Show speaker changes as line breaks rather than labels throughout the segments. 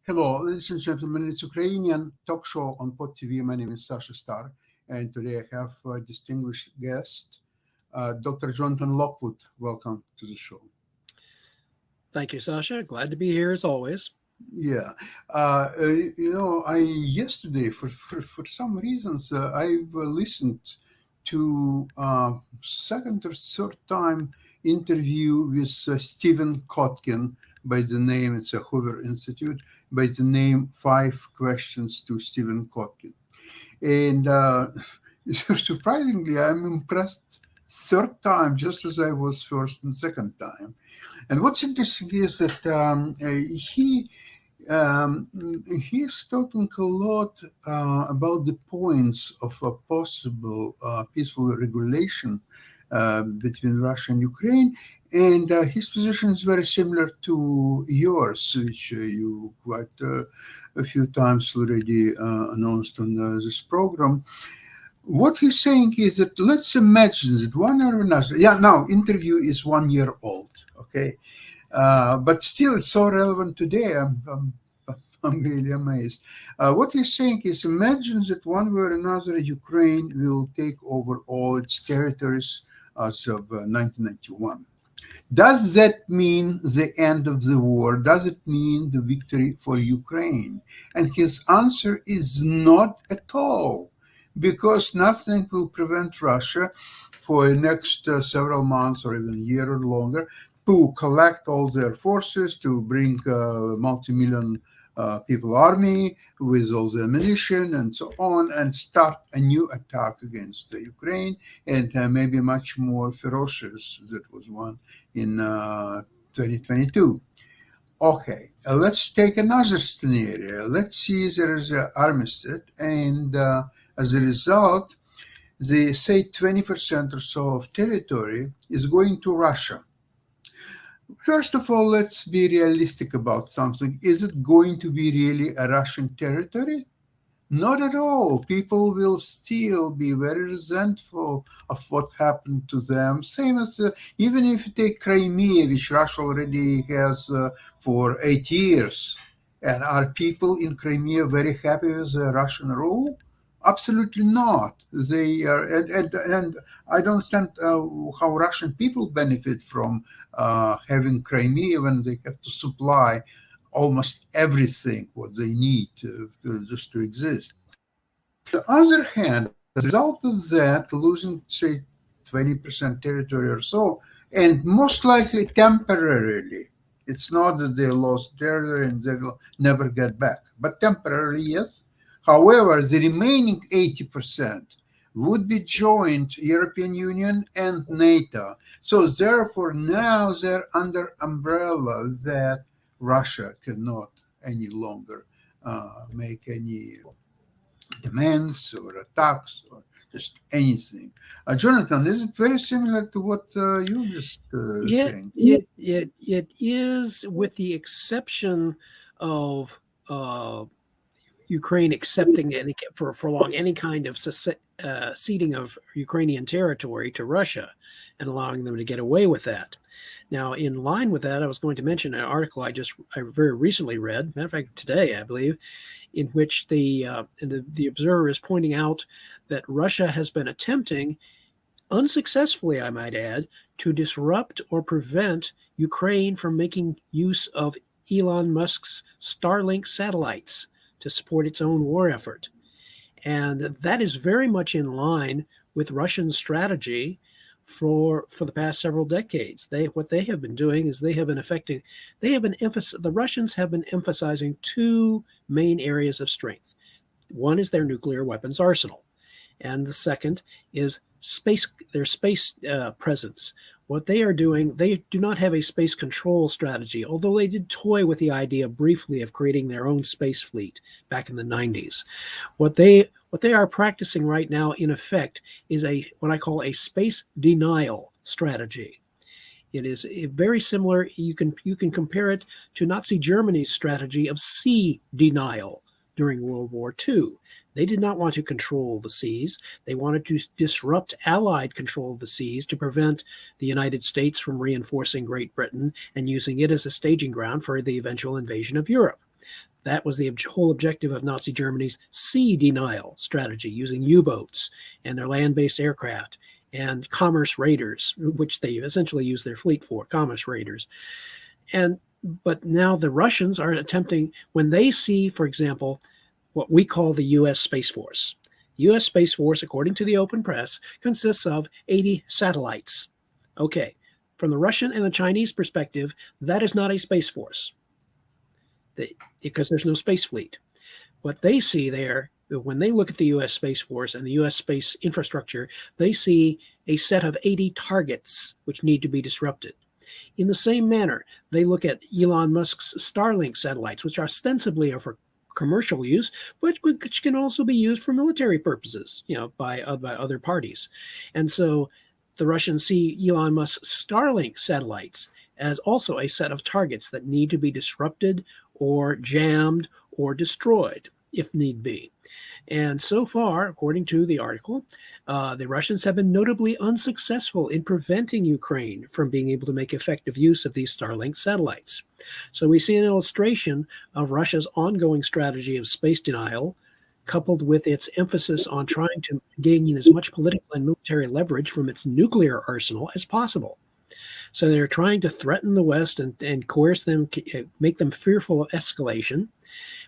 Hello, ladies and gentlemen. It's Ukrainian talk show on Pod TV. My name is Sasha Star, and today I have a distinguished guest, Dr. Jonathan Lockwood. Welcome to the show.
Thank you, Sasha. Glad to be here as always.
Yeah, I yesterday for some reasons I've listened to second or third time interview with Stephen Kotkin by the name, it's a Hoover Institute, by the name 5 Questions to Stephen Kotkin. And surprisingly, I'm impressed third time, just as I was first and second time. And what's interesting is that he's talking a lot about the points of a possible peaceful regulation between Russia and Ukraine, and his position is very similar to yours, which you quite a few times already announced on this program. What he's saying is that let's imagine that one or another, now interview is 1 year old, okay, but still it's so relevant today. I'm really amazed. What he's saying is imagine that one way or another Ukraine will take over all its territories as of 1991. Does that mean the end of the war? Does it mean the victory for Ukraine? And his answer is not at all, because nothing will prevent Russia for the next several months or even a year or longer to collect all their forces, to bring multi-million people army with all the ammunition and so on, and start a new attack against Ukraine, and maybe much more ferocious. That was one in 2022. Okay, let's take another scenario. Let's see there is an armistice, and as a result, they say 20% or so of territory is going to Russia. First of all, let's be realistic about something. Is it going to be really a Russian territory? Not at all. People will still be very resentful of what happened to them. Same as even if you take Crimea, which Russia already has for 8 years. And are people in Crimea very happy with the Russian rule? Absolutely not. They are, and I don't understand how Russian people benefit from having Crimea when they have to supply almost everything what they need just to exist. On the other hand, as a result of that, losing, say, 20% territory or so, and most likely temporarily, it's not that they lost territory and they will never get back, but temporarily, yes. However, the remaining 80% would be joined European Union and NATO. So therefore, now they're under umbrella that Russia cannot any longer make any demands or attacks or just anything. Jonathan, is it very similar to what you just saying?
It is, with the exception of Ukraine accepting for long any kind of ceding of Ukrainian territory to Russia and allowing them to get away with that. Now, in line with that, I was going to mention an article I very recently read, matter of fact, today, I believe, in which the Observer is pointing out that Russia has been attempting, unsuccessfully, I might add, to disrupt or prevent Ukraine from making use of Elon Musk's Starlink satellites to support its own war effort. And that is very much in line with Russian strategy for the past several decades. What they have been doing is the Russians have been emphasizing 2 main areas of strength. One is their nuclear weapons arsenal, and the second is their space presence, What they are doing, they do not have a space control strategy, although they did toy with the idea briefly of creating their own space fleet back in the 90s. What they are practicing right now, in effect, is what I call a space denial strategy. It is very similar. You can compare it to Nazi Germany's strategy of sea denial during World War II. They did not want to control the seas. They wanted to disrupt Allied control of the seas to prevent the United States from reinforcing Great Britain and using it as a staging ground for the eventual invasion of Europe. That was the whole objective of Nazi Germany's sea denial strategy, using U-boats and their land-based aircraft and commerce raiders, which they essentially use their fleet for, commerce raiders. But now the Russians are attempting, when they see, for example, what we call the U.S. Space Force. U.S. Space Force, according to the open press, consists of 80 satellites. Okay, from the Russian and the Chinese perspective, that is not a space force because there's no space fleet. What they see there, when they look at the U.S. Space Force and the U.S. space infrastructure, they see a set of 80 targets which need to be disrupted. In the same manner, they look at Elon Musk's Starlink satellites, which ostensibly are for commercial use, but which can also be used for military purposes, by other parties. And so the Russians see Elon Musk's Starlink satellites as also a set of targets that need to be disrupted or jammed or destroyed if need be. And so far, according to the article, the Russians have been notably unsuccessful in preventing Ukraine from being able to make effective use of these Starlink satellites. So we see an illustration of Russia's ongoing strategy of space denial, coupled with its emphasis on trying to gain as much political and military leverage from its nuclear arsenal as possible. So they're trying to threaten the West and coerce them, make them fearful of escalation,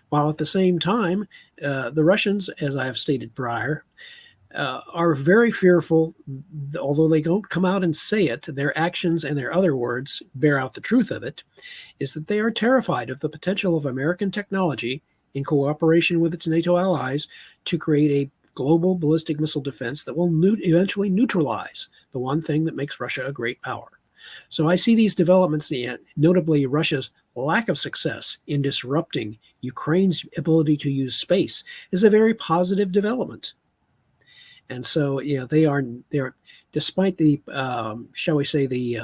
while at the same time, the Russians, as I have stated prior, are very fearful, although they don't come out and say it, their actions and their other words bear out the truth of it, is that they are terrified of the potential of American technology in cooperation with its NATO allies to create a global ballistic missile defense that will eventually neutralize the one thing that makes Russia a great power. So I see these developments, notably Russia's lack of success in disrupting Ukraine's ability to use space, is a very positive development. And so, they're despite the, shall we say, the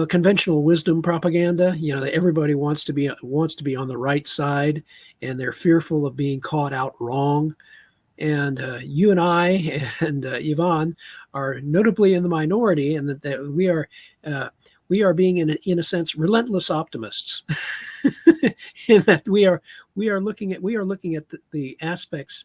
conventional wisdom propaganda, that everybody wants to be on the right side, and they're fearful of being caught out wrong. And you and I and Yvonne are notably in the minority, and that we are being in a sense relentless optimists, in that we are looking at the aspects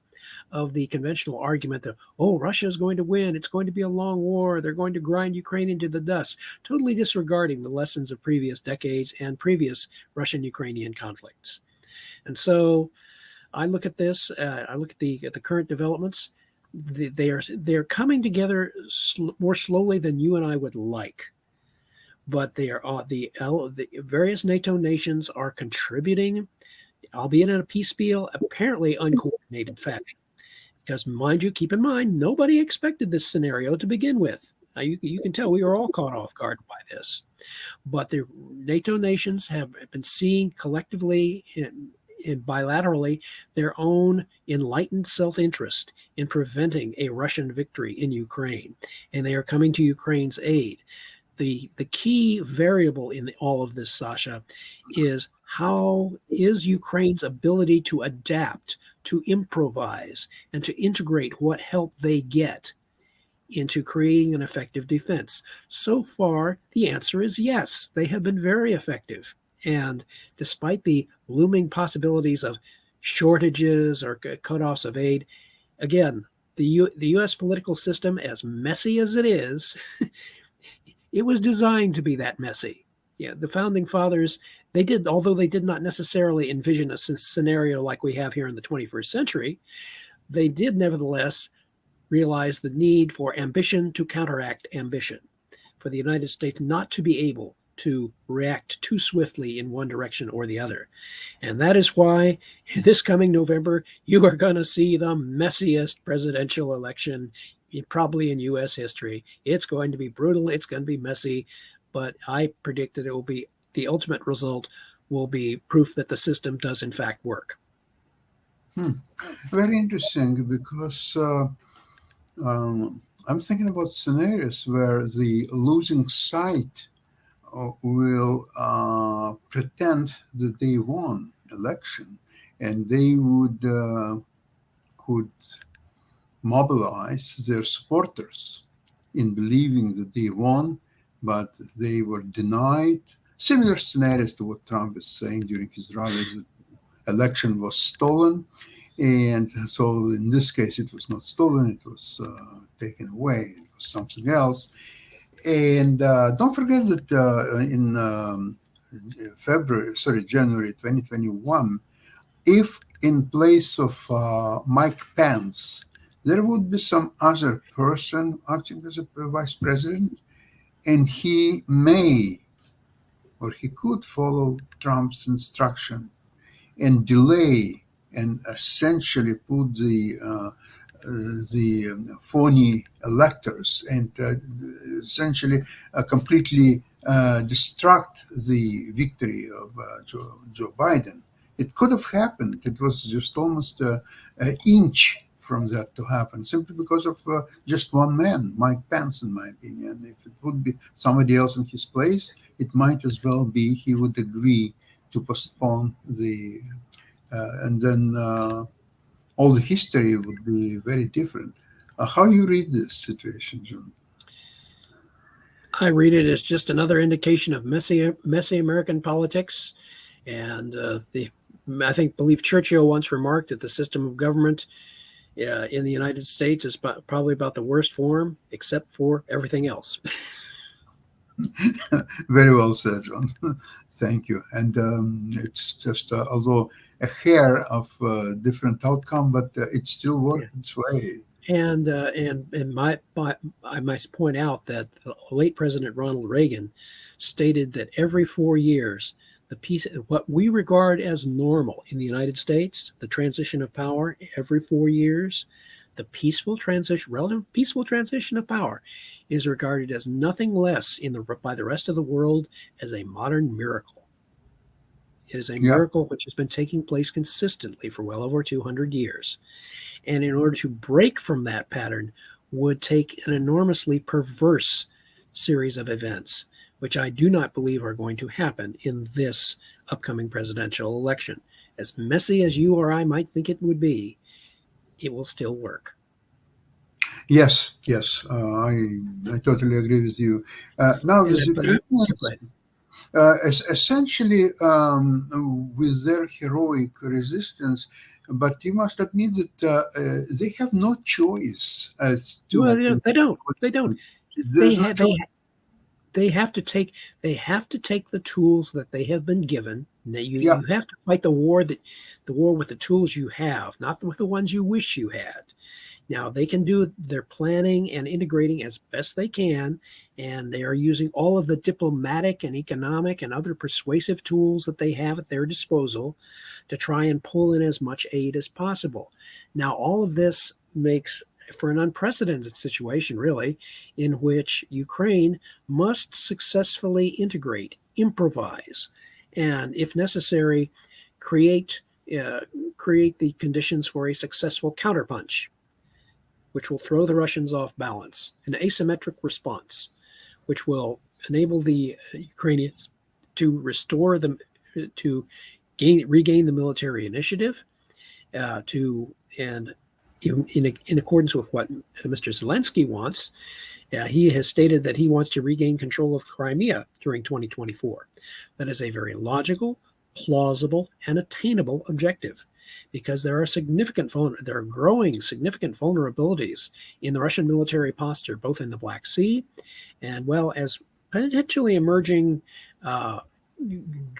of the conventional argument that, Russia is going to win, it's going to be a long war, they're going to grind Ukraine into the dust, totally disregarding the lessons of previous decades and previous Russian-Ukrainian conflicts. And so I look at this. I look at the current developments. They're coming together more slowly than you and I would like, but they are the various NATO nations are contributing, albeit in a piecemeal, apparently uncoordinated fashion. Because, mind you, keep in mind, nobody expected this scenario to begin with. Now, you can tell we were all caught off guard by this, but the NATO nations have been seeing collectively bilaterally their own enlightened self-interest in preventing a Russian victory in Ukraine, and they are coming to Ukraine's aid. The key variable in all of this, Sasha, is how is Ukraine's ability to adapt, to improvise, and to integrate what help they get into creating an effective defense. So far, the answer is yes. They have been very effective. And despite the looming possibilities of shortages or cutoffs of aid, again, the U.S. political system, as messy as it is, it was designed to be that messy. Yeah, the founding fathers, although they did not necessarily envision a scenario like we have here in the 21st century, they did nevertheless realize the need for ambition to counteract ambition, for the United States not to be able to react too swiftly in one direction or the other. And that is why this coming November, you are going to see the messiest presidential election probably in U.S. history. It's going to be brutal. It's going to be messy, but I predict that it will be the ultimate result will be proof that the system does in fact work.
Very interesting, because I'm thinking about scenarios where the losing side will pretend that they won election, and they could mobilize their supporters in believing that they won, but they were denied. Similar scenarios to what Trump is saying during his rallies, that the election was stolen. And so in this case, it was not stolen, it was taken away, it was something else. And don't forget that in January 2021, if in place of Mike Pence, there would be some other person acting as a vice president, and he may, or he could follow Trump's instruction and delay and essentially put the phony electors and essentially completely distract the victory of Joe Biden. It could have happened. It was just almost an inch from that to happen, simply because of just one man, Mike Pence, in my opinion. If it would be somebody else in his place, it might as well be he would agree to postpone the and then all the history would be very different. How you read this situation, John?
I read it as just another indication of messy American politics, and I believe Churchill once remarked that the system of government in the United States is probably about the worst form, except for everything else.
Very well said, John. Thank you. And it's just although a hair of different outcome, but it still worked its way.
And I must point out that the late President Ronald Reagan stated that every 4 years, what we regard as normal in the United States, the transition of power every 4 years, the relative peaceful transition of power, is regarded as nothing less by the rest of the world as a modern miracle. It is a miracle which has been taking place consistently for well over 200 years. And in order to break from that pattern would take an enormously perverse series of events, which I do not believe are going to happen in this upcoming presidential election. As messy as you or I might think it would be, it will still work.
Yes, I totally agree with you. Now, the Ukrainians, essentially, with their heroic resistance, but you must admit that they have no choice as to.
Well, they don't. They have to take the tools that they have been given. You have to fight the war with the tools you have, not with the ones you wish you had. Now they can do their planning and integrating as best they can, and they are using all of the diplomatic and economic and other persuasive tools that they have at their disposal to try and pull in as much aid as possible. Now, all of this makes for an unprecedented situation, really, in which Ukraine must successfully integrate, improvise, and, if necessary, create the conditions for a successful counterpunch, which will throw the Russians off balance, an asymmetric response, which will enable the Ukrainians to restore them, to regain the military initiative, in accordance with what Mr. Zelensky wants. He has stated that he wants to regain control of Crimea during 2024. That is a very logical, plausible, and attainable objective, because there are growing significant vulnerabilities in the Russian military posture, both in the Black Sea and, well, as potentially emerging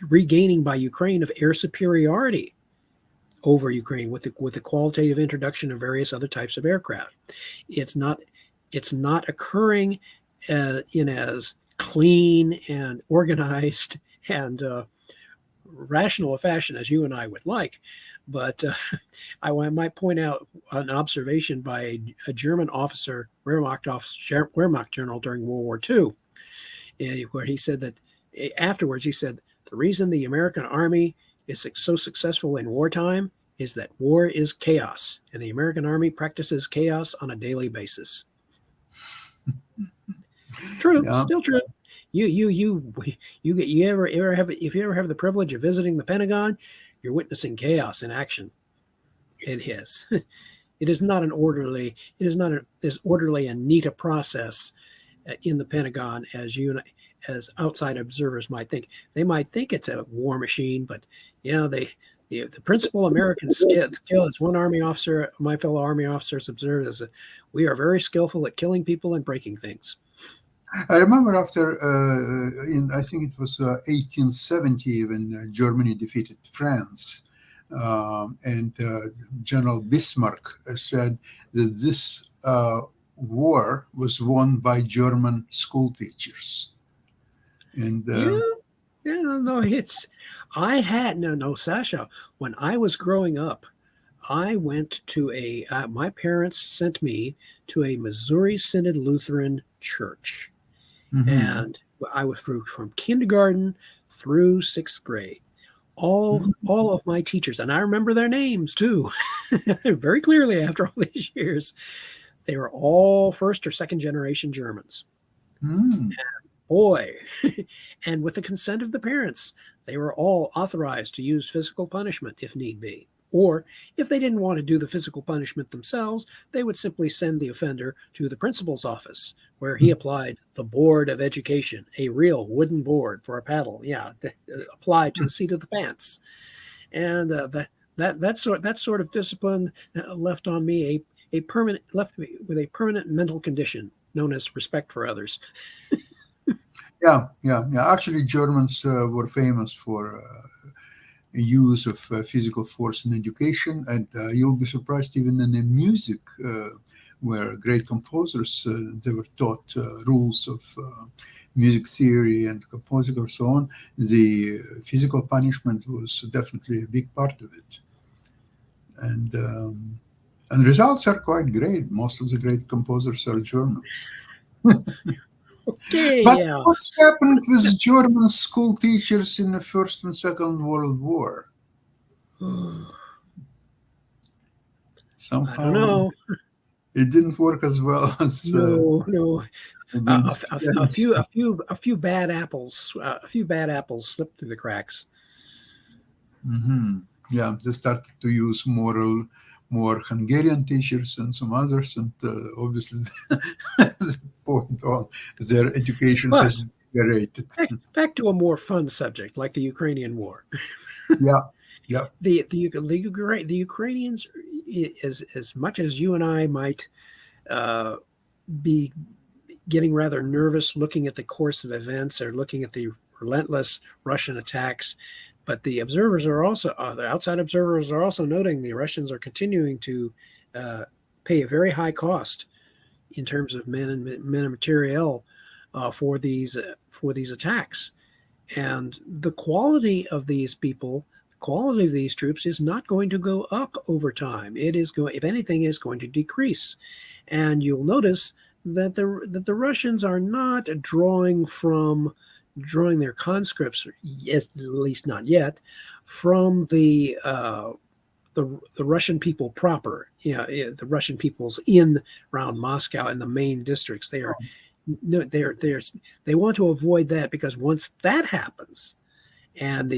regaining by Ukraine of air superiority over Ukraine with the qualitative introduction of various other types of aircraft. It's not occurring in as clean and organized and rational a fashion as you and I would like, But I might point out an observation by a German officer, Wehrmacht general during World War II, where he said that afterwards, he said, the reason the American army is so successful in wartime is that war is chaos, and the American army practices chaos on a daily basis. True,
Yeah.
still true. If you ever have the privilege of visiting the Pentagon, you're witnessing chaos in action. It is. It is not as orderly and neat a process in the Pentagon as outside observers might think. They might think it's a war machine, but the principal American skill, as one Army officer, my fellow Army officers observed, is that we are very skillful at killing people and breaking things.
I remember after, I think it was 1870, when Germany defeated France, and General Bismarck said that this war was won by German school teachers. And
Sasha, when I was growing up, I went to my parents sent me to a Missouri Synod Lutheran church. And I was from kindergarten through 6th grade. All of my teachers, and I remember their names too, very clearly after all these years, they were all first or second generation Germans. And boy, and with the consent of the parents, they were all authorized to use physical punishment if need be. Or if they didn't want to do the physical punishment themselves, they would simply send the offender to the principal's office, where he applied the Board of Education, a real wooden board for a paddle, applied to the seat of the pants. And that sort of discipline left me with a permanent mental condition known as respect for others.
Yeah. Actually, Germans were famous for use of physical force in education, and you'll be surprised, even in the music, where great composers, they were taught rules of music theory and composing and so on. The physical punishment was definitely a big part of it. And results are quite great. Most of the great composers are Germans.
Okay,
but what's happened with German school teachers in the First and Second World War? Somehow,
I don't know.
It didn't work as well as
no. A few bad apples slipped through the cracks.
Yeah, they started to use more Hungarian teachers and some others, and obviously the point on their education has deteriorated.
Back to a more fun subject, like the Ukrainian war.
Yeah.
The Ukrainians, as much as you and I might be getting rather nervous looking at the course of events or looking at the relentless Russian attacks, but the observers are also, the outside observers are also noting the Russians are continuing to pay a very high cost in terms of men and materiel for these attacks, and the quality of these people, the quality of these troops is not going to go up over time. It is going, if anything, is going to decrease, and you'll notice that the Russians are not drawing their conscripts, at least not yet, from the Russian people proper. The Russian peoples in around Moscow and the main districts. They want to avoid that, because once that happens, and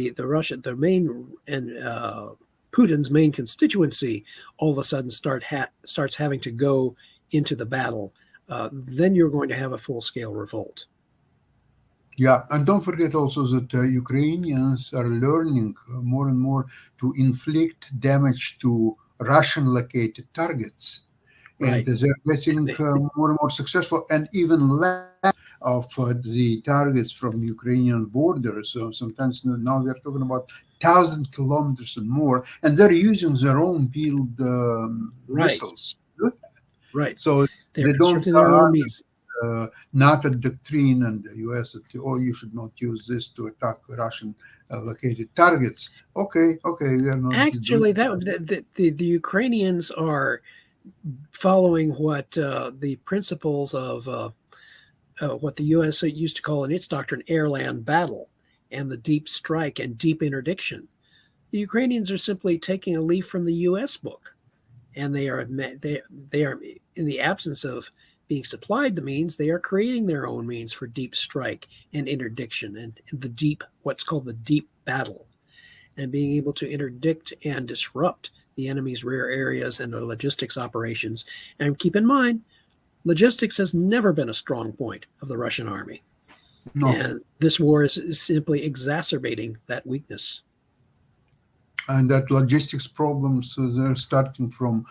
Putin's main constituency all of a sudden starts having to go into the battle, then you're going to have a full-scale revolt.
Yeah, and don't forget also that Ukrainians are learning more and more to inflict damage to Russian-located targets.
Right.
And they're getting more and more successful, and even less of the targets from Ukrainian borders. So sometimes now we're talking about 1,000 kilometers and more, and they're using their own build missiles.
Right.
So they don't NATO doctrine and the US that, oh, you should not use this to attack Russian located targets. Okay, we are not
Actually,
doing
the Ukrainians are following what the principles of what the U.S. used to call in its doctrine air-land battle and the deep strike and deep interdiction. The Ukrainians are simply taking a leaf from the U.S. book, and they are in the absence of being supplied the means, they are creating their own means for deep strike and interdiction and the deep, what's called the deep battle, and being able to interdict and disrupt the enemy's rear areas and their logistics operations. And keep in mind, logistics has never been a strong point of the Russian army.
No.
And this war is simply exacerbating that weakness.
And that logistics problems, they're starting from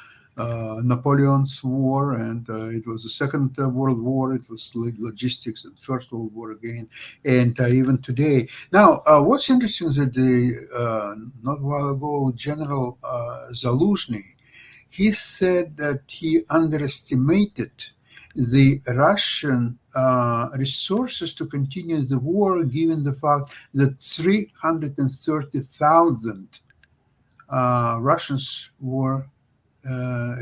Napoleon's war, and it was the Second World War. It was logistics, and First World War again, and even today. Now, what's interesting is that not a while ago, General Zaluzhny, he said that he underestimated the Russian resources to continue the war, given the fact that 330,000 Russians were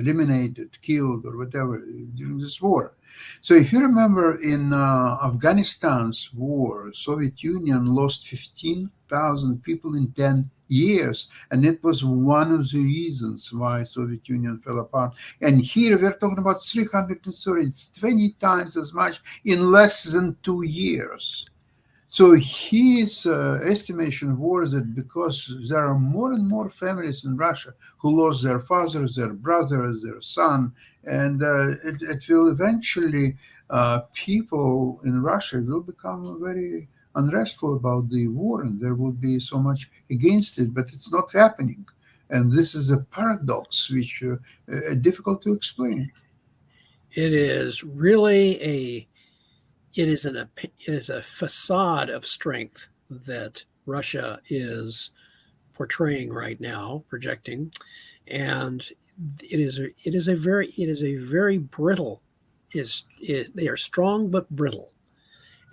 eliminated, killed, or whatever during this war. So if you remember, in Afghanistan's war, Soviet Union lost 15,000 people in 10 years, and it was one of the reasons why Soviet Union fell apart. And here we're talking about 330, it's 20 times as much in less than 2 years. So his estimation was that because there are more and more families in Russia who lost their fathers, their brothers, their son, and it will eventually, people in Russia will become very unrestful about the war, and there will be so much against it, but it's not happening. And this is a paradox which is difficult to explain.
It is really it is a facade of strength that Russia is portraying right now, projecting, and it is a very brittle. They are strong but brittle,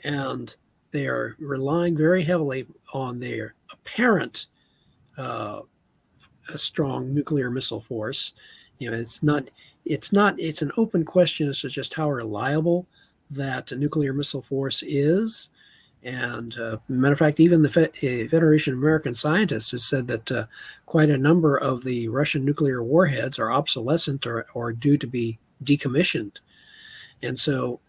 and they are relying very heavily on their apparent strong nuclear missile force. It's an open question as to just how reliable that nuclear missile force is. And matter of fact, even the Federation of American Scientists have said that quite a number of the Russian nuclear warheads are obsolescent or due to be decommissioned. And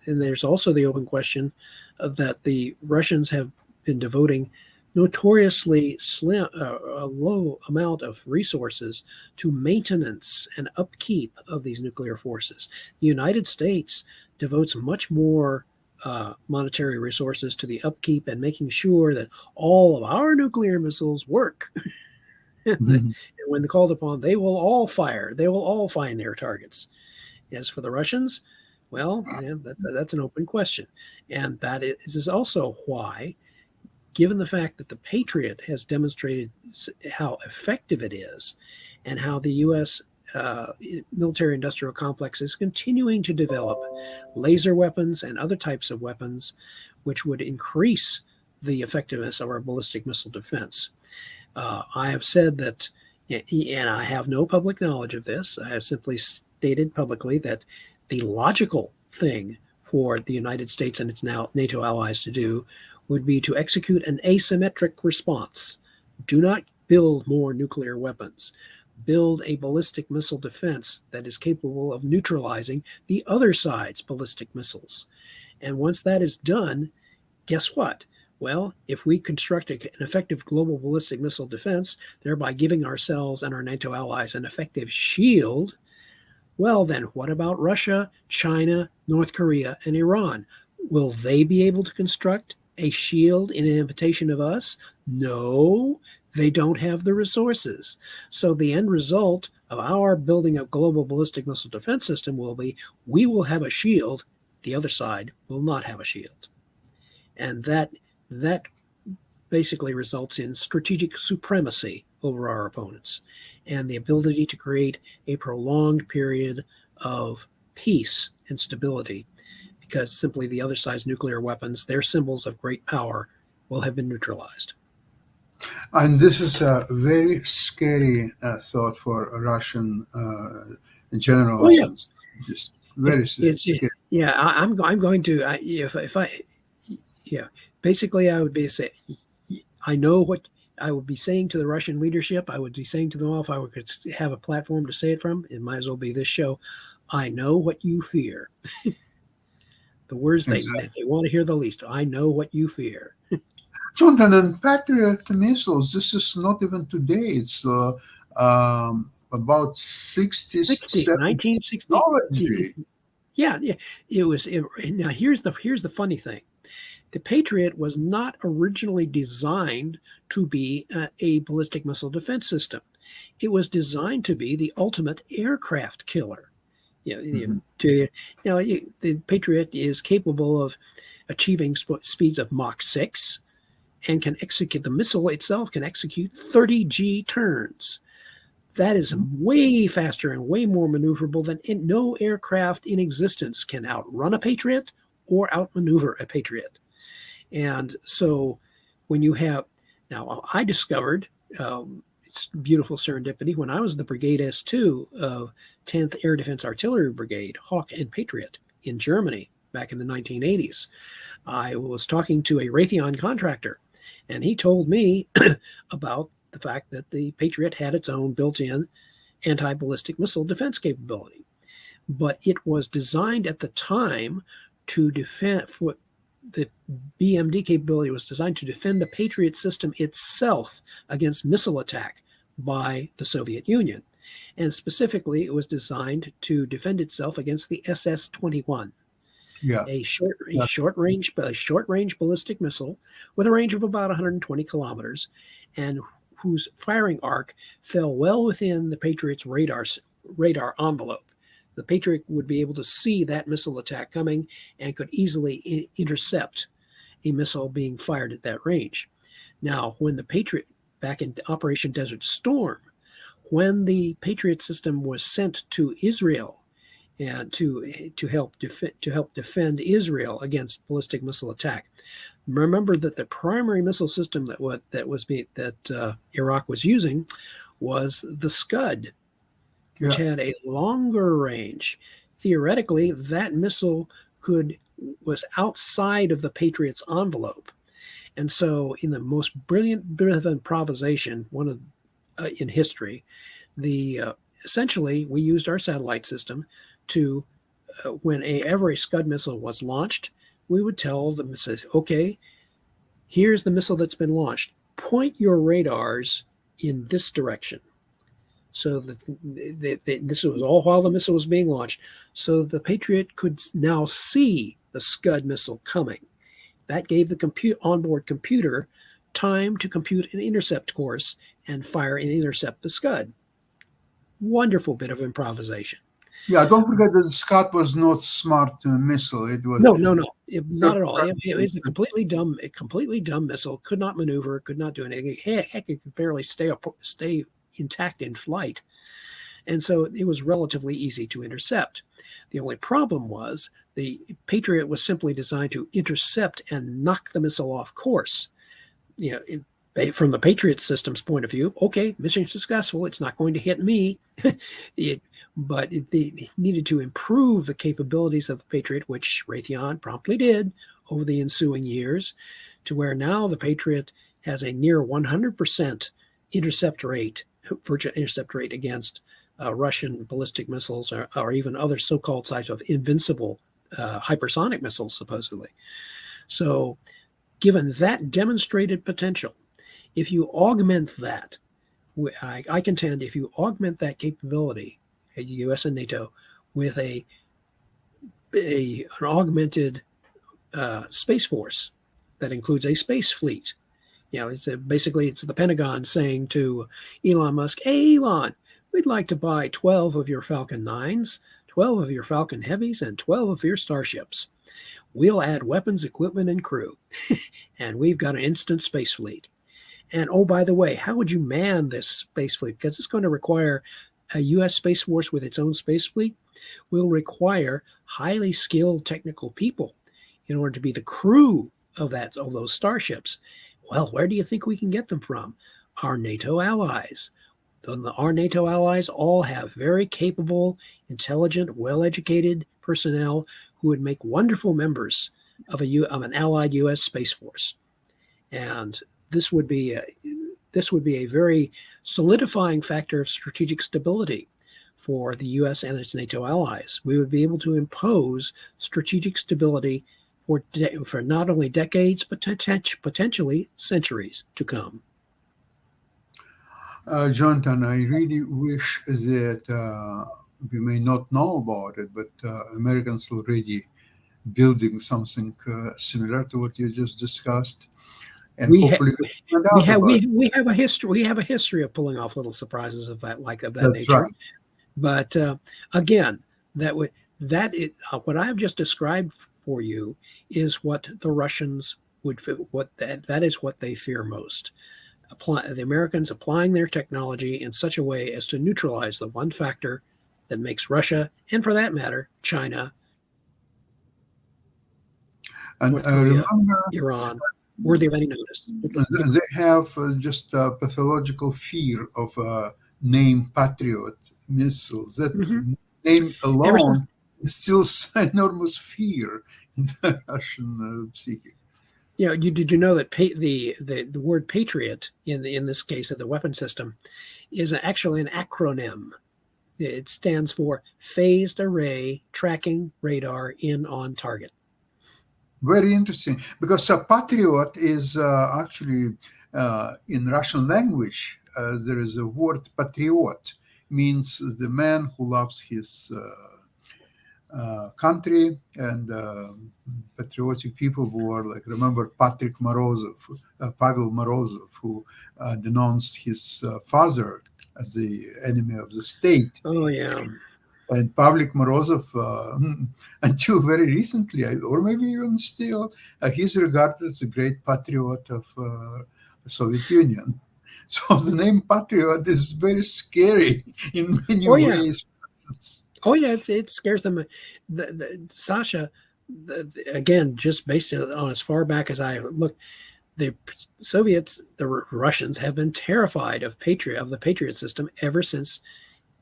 there's also the open question that the Russians have been devoting notoriously a low amount of resources to maintenance and upkeep of these nuclear forces. The United States devotes much more monetary resources to the upkeep and making sure that all of our nuclear missiles work. Mm-hmm. And when they're called upon, they will all fire. They will all find their targets. As for the Russians, well, that's an open question. And that is also why, given the fact that the Patriot has demonstrated how effective it is and how the U.S. Military-industrial complex is continuing to develop laser weapons and other types of weapons which would increase the effectiveness of our ballistic missile defense. I have said that, and I have no public knowledge of this, I have simply stated publicly that the logical thing for the United States and its now NATO allies to do would be to execute an asymmetric response. Do not build more nuclear weapons. Build a ballistic missile defense that is capable of neutralizing the other side's ballistic missiles. And once that is done, guess what? Well, if we construct an effective global ballistic missile defense, thereby giving ourselves and our NATO allies an effective shield, well, then what about Russia, China, North Korea, and Iran? Will they be able to construct a shield in imitation of us? No, they don't have the resources. So the end result of our building a global ballistic missile defense system will be we will have a shield, the other side will not have a shield. And that basically results in strategic supremacy over our opponents and the ability to create a prolonged period of peace and stability. because simply the other side's nuclear weapons, their symbols of great power, will have been neutralized.
And this is a very scary thought for Russian
Oh
generals,
yeah,
and just very scary.
yeah. I'm going to if I yeah. Basically, I would be say I know what I would be saying to the Russian leadership. I would be saying to them all if I could have a platform to say it from. It might as well be this show. I know what you fear. The words they want to hear the least. I know what you fear.
Jonathan, and Patriot missiles, this is not even today. It's about 60,
1960.
technology.
Yeah. It was. Now here's the funny thing. The Patriot was not originally designed to be a ballistic missile defense system. It was designed to be the ultimate aircraft killer. The Patriot is capable of achieving speeds of Mach 6 and can execute, the missile itself can execute 30 G turns. That is way faster and way more maneuverable than no aircraft in existence can outrun a Patriot or outmaneuver a Patriot. And so when you have, now I discovered, it's beautiful serendipity, when I was the Brigade S2 of 10th Air Defense Artillery Brigade, Hawk and Patriot in Germany back in the 1980s. I was talking to a Raytheon contractor, and he told me about the fact that the Patriot had its own built-in anti-ballistic missile defense capability. But it was designed at the time to defend, the BMD capability was designed to defend the Patriot system itself against missile attack by the Soviet Union. And specifically, it was designed to defend itself against the SS-21, a short range ballistic missile with a range of about 120 kilometers, and whose firing arc fell well within the Patriot's radar envelope. The Patriot would be able to see that missile attack coming and could easily intercept a missile being fired at that range. Now, when the Patriot, back in Operation Desert Storm, when the Patriot system was sent to Israel and to help defend Israel against ballistic missile attack, remember that the primary missile system that Iraq was using was the Scud, which had a longer range. Theoretically, that missile was outside of the Patriot's envelope. And so in the most brilliant bit of improvisation, in history, essentially we used our satellite system to, whenever a Scud missile was launched, we would tell the missile, okay, here's the missile that's been launched. Point your radars in this direction. So that this was all while the missile was being launched. So the Patriot could now see the Scud missile coming. That gave the onboard computer time to compute an intercept course and fire and intercept the Scud. Wonderful bit of improvisation.
Yeah, don't forget that the Scud was not smart missile. It was
not at all. It was a completely dumb missile. Could not maneuver. Could not do anything. Heck, it could barely stay intact in flight. And so it was relatively easy to intercept. The only problem was the Patriot was simply designed to intercept and knock the missile off course. From the Patriot system's point of view, okay, mission successful. It's not going to hit me. But they needed to improve the capabilities of the Patriot, which Raytheon promptly did over the ensuing years, to where now the Patriot has a near 100% virtual intercept rate against Russian ballistic missiles or even other so-called types of invincible hypersonic missiles, supposedly. So given that demonstrated potential, if you augment that, I contend if you augment that capability, U.S. and NATO, with an augmented space force that includes a space fleet. It's basically the Pentagon saying to Elon Musk, "Hey, Elon, we'd like to buy 12 of your Falcon 9s, 12 of your Falcon Heavies, and 12 of your Starships. We'll add weapons, equipment, and crew, and we've got an instant space fleet. And oh, by the way, how would you man this space fleet? Because it's going to require a U.S. Space Force with its own space fleet will require highly skilled technical people in order to be the crew of those starships. Well, where do you think we can get them from? Our NATO allies. Our NATO allies all have very capable, intelligent, well-educated personnel who would make wonderful members of an allied U.S. Space Force. And this would be a very solidifying factor of strategic stability for the U.S. and its NATO allies. We would be able to impose strategic stability for not only decades, but potentially centuries to come.
Jonathan, I really wish that we may not know about it, but Americans already building something similar to what you just discussed, and hopefully
we have a history. We have a history of pulling off little surprises of that
That's
nature.
right.
But again, what I have just described for you is what the Russians that is what they fear most. The Americans applying their technology in such a way as to neutralize the one factor that makes Russia, and for that matter, China,
and
North Korea,
remember,
Iran, worthy of any notice.
they have just a pathological fear of name Patriot missiles. That name alone instills enormous fear in the Russian psyche.
Did you know that the word Patriot in this case of the weapon system is actually an acronym? It stands for Phased Array Tracking Radar in on Target.
Very interesting, because a patriot is actually in Russian language. There is a word patriot, means the man who loves his country, and patriotic people who are like, remember Pavel Morozov, who denounced his father as the enemy of the state.
Oh yeah.
And Pavel Morozov, until very recently, or maybe even still, he's regarded as a great patriot of the Soviet Union. So the name patriot is very scary in many ways.
Oh yeah, it scares them. Sasha, again, just based on as far back as I looked, the Soviets, the Russians, have been terrified of the Patriot system ever since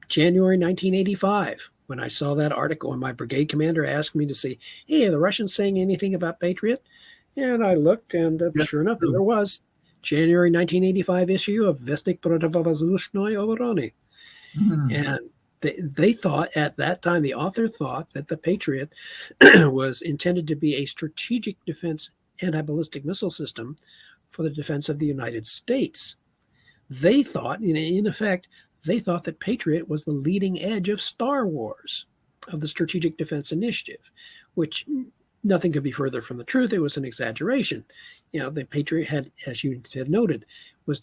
January 1985, when I saw that article and my brigade commander asked me to see, hey, are the Russians saying anything about Patriot? And I looked, and sure enough, there was. January 1985 issue of Vestnik Protovazdushnoy Obrony. And they thought at that time, the author thought that the Patriot was intended to be a strategic defense anti-ballistic missile system for the defense of the United States. They thought, in effect, they thought that Patriot was the leading edge of Star Wars, of the Strategic Defense Initiative, which nothing could be further from the truth. It was an exaggeration. The Patriot had, as you have noted, was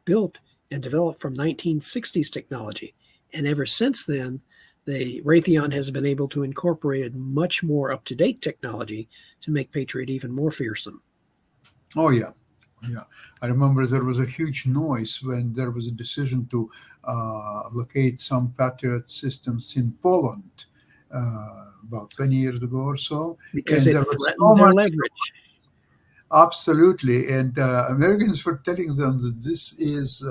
built and developed from 1960s technology. And ever since then, the Raytheon has been able to incorporate much more up-to-date technology to make Patriot even more fearsome.
Oh, yeah. Yeah, I remember there was a huge noise when there was a decision to locate some Patriot systems in Poland about 20 years ago or so.
Because it threatened their leverage.
Absolutely. And Americans were telling them that this is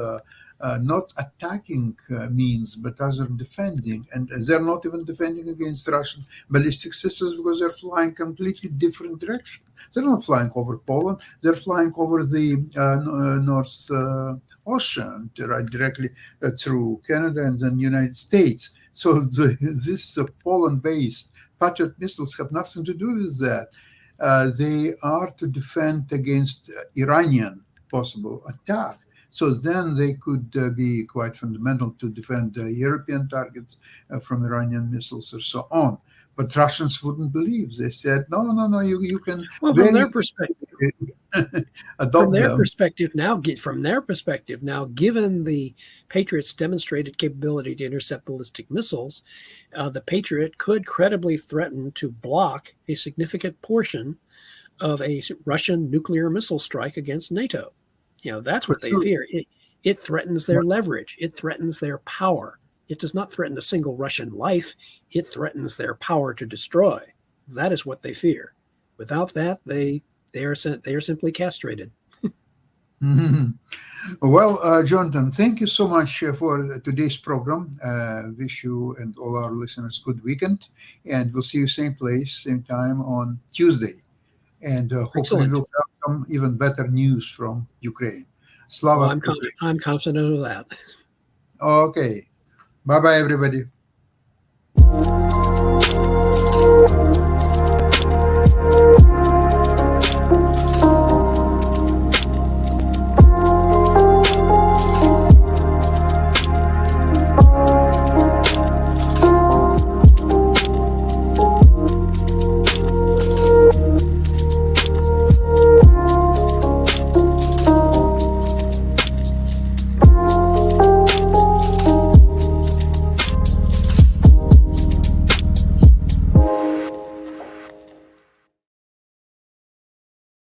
not attacking means, but rather defending. And they're not even defending against Russian ballistic systems because they're flying completely different direction. They're not flying over Poland. They're flying over the North Ocean, right, directly through Canada and then United States. So this Poland-based Patriot missiles have nothing to do with that. They are to defend against Iranian possible attack. So then they could be quite fundamental to defend European targets from Iranian missiles or so on. But Russians wouldn't believe. They said, no, you can.
Well, from their perspective, now, given the Patriot's demonstrated capability to intercept ballistic missiles, the Patriot could credibly threaten to block a significant portion of a Russian nuclear missile strike against NATO. That's what they fear. It threatens their leverage. It threatens their power It does not threaten a single Russian life. It threatens their power to destroy. That is what they fear. Without that, they are simply castrated.
Mhm. Well, Jonathan, thank you so much for today's program. Wish you and all our listeners good weekend, and we'll see you same place, same time on Tuesday. And hopefully
Excellent.
we'll have some even better news from Ukraine.
Well,
Slava Ukraine.
I'm confident of that.
Okay. Bye bye, everybody.